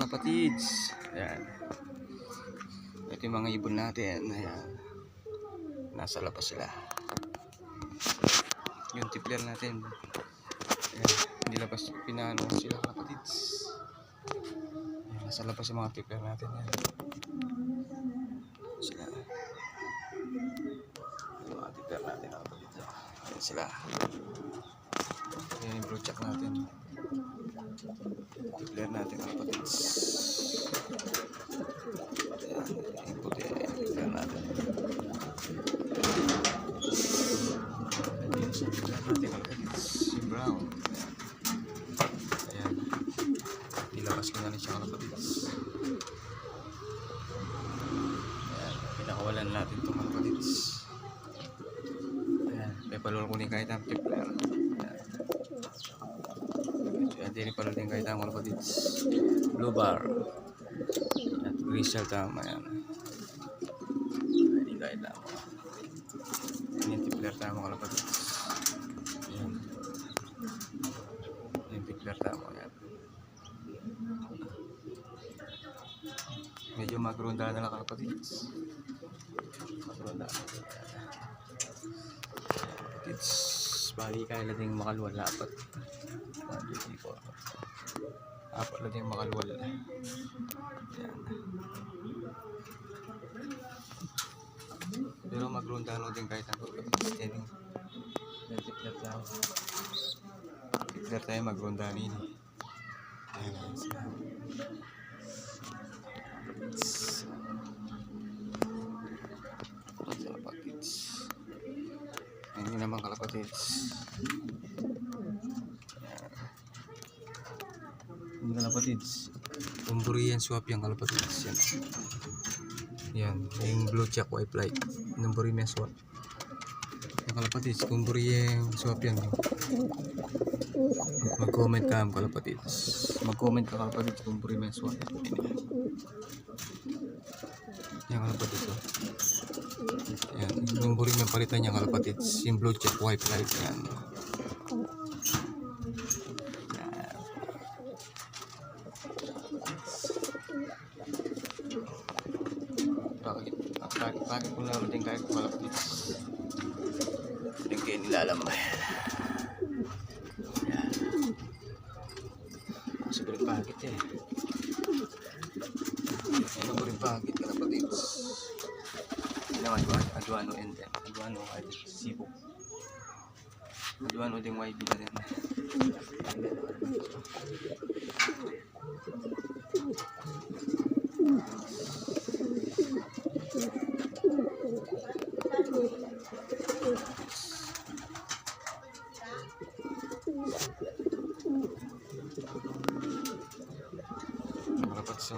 kalapatids. Ayan. Ito yung mga ibon natin. Ayan. Nasa labas sila. Yung tipler natin. Ayan. Nilabas, pinano sila kalapatids. Ayan. Nasa labas yung mga tipler natin. Ayan. Sila. Yung mga tipler natin kalapatids. Ayan sila. Ayan yung blue check natin. Tipler natin kalapatids. Ayan. Yung puti. Tipler natin. Si brown. Ayan. Ilabas ko na rin siya kalapatids. Ayan. Pinakawalan natin itong kalapatids. Ayan. May palul ko din kahit ang tipler. Ayan. Ayan. Hindi palul din kahit ang kalapatids. Blue bar. At crystal tama. Ayan. Hindi kahit tama. Yung tipler tama kalapatids. Ayan. Yung tipler tama. Ayan. Medyo magronda na lang kalapatids. Magronda. Kalapatids. Bali kaya lang yung makalwal. Apat. 1, 2, 3, 4. Apat lang yung makalwal. Ayan. Pero magronda din kahit ang kalapatids. Ayan. Tipler tayo. Tipler tayo magronda rin. Ayan. Kalapatids. Ayan yun naman kalapatids. Yung kalapatids. Umburian swap yung kalapatids. Yan. Yan. Yung blue check white light. Umburian swap. Yung kalapatids. Umburian swap yan. Mag-comment ka ang kalapatids. Mag-comment ka kalapatids kung Umburian swap. Yung kalapatids. Yan. Yung Umburian yung palitan niya kalapatids. Yung blue check white light. Yan. Bakit kung naman din kahit kalapatids. Hindi kayo nilalambay. Yan. Siguro bakit eh. Ano ko rin bakit kalapatids. Hindi naman Aduano and Aduano ay Cebu. Aduano din YB na rin. Malapad so.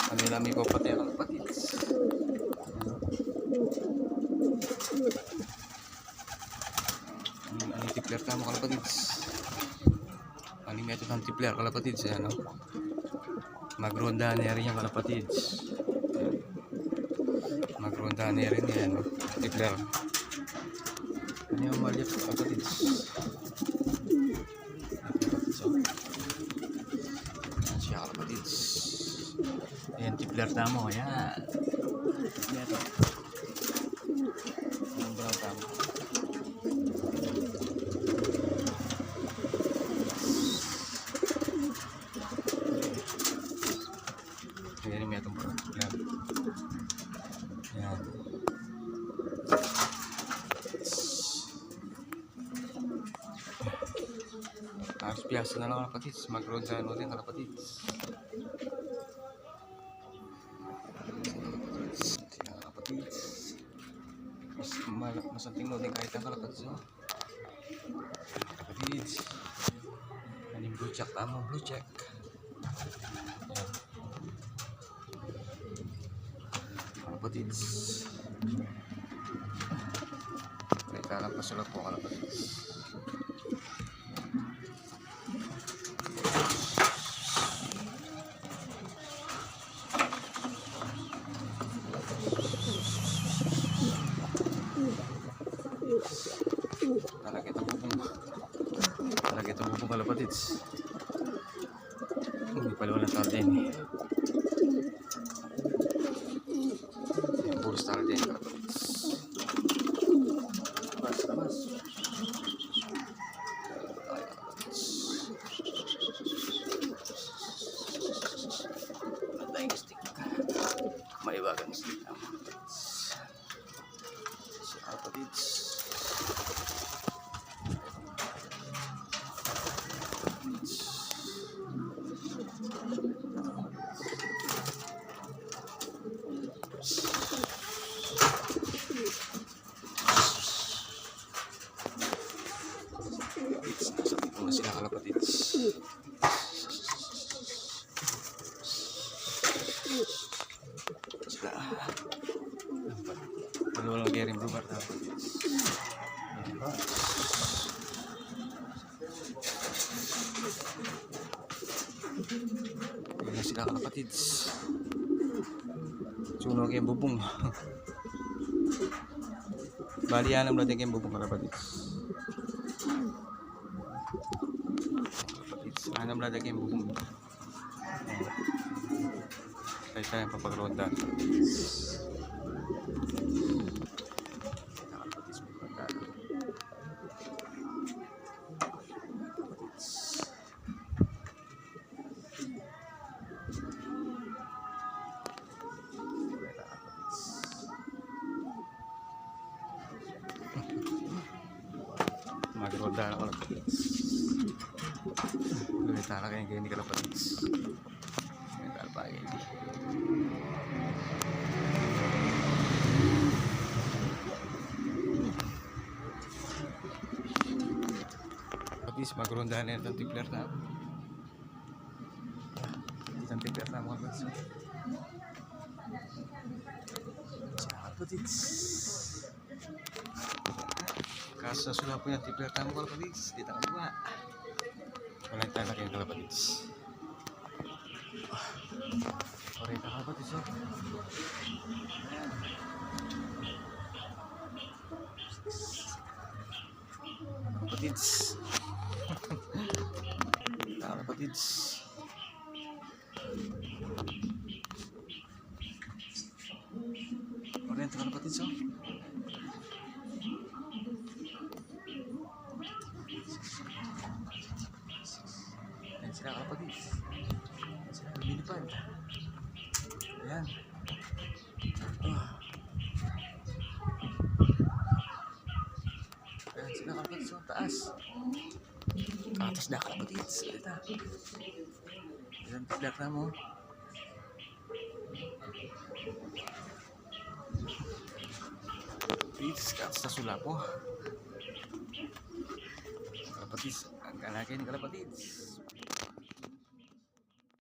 Ano yung lami ko pati ang kalapatids. Ano yung tipler ka mo kalapatids. Ano yung method ng tipler kalapatids. Ano? Magronda na rin yung kalapatids. Magronda na rin yan. Tipler. Ano yung maliit kalapatids. Ayan siya kalapatids. Ayan tipler tamo. Ayan. Ito. Ayan brown tamo. Ayan yung metong brown. Ayan. Ayan. Halos piyasa na lang kalapatids. Mag-ronda ano din kalapatids. Kalapatids. Masanting no din kahit ang kalapatids. Kalapatids. Ano yung blue check? Tama blue check. Ayan. Kalapatids. May kalampas po kalapatids. Talaga ito bubong. Talaga ito bubong kalapatids. Hindi pala walang tarden eh. Puro tarden kalapatids. Labas. Tayong stick. May bagang stick ang kalapatids. Si kalapatids. Nasa tipo na sila kalapatids. Sila. Walang garing blue bar kalapatids. Yan sila kalapatids. Sunog yung bubong. Bali yan ang natin yung bubong kalapatids. Hanam natin yung bubong. Tayo yung papagronda. Magronda na kalapatids. Tara kayo hindi kalapatids. Tara pa kayo hindi. Kalapatids, magronda na itong tipler na. Itong tipler na mga kalapatids. Kalapatids. Kaso sudah punya tipler tamu kalapatids. Di tangan gua. Wala tayo kayo kalapatids. Oray ka kalapatids oh. Kalapatids. Kalapatids. Oray ka kalapatids oh. Sila kalapatids. Sila lumilipad. Ayan. Ayan sila kalapatids sa taas. Atas na kalapatids. Ito. Ayan tipler na mo. Kalapatids katas na sulapo. Kalapatids. Ang kalaki ni kalapatids.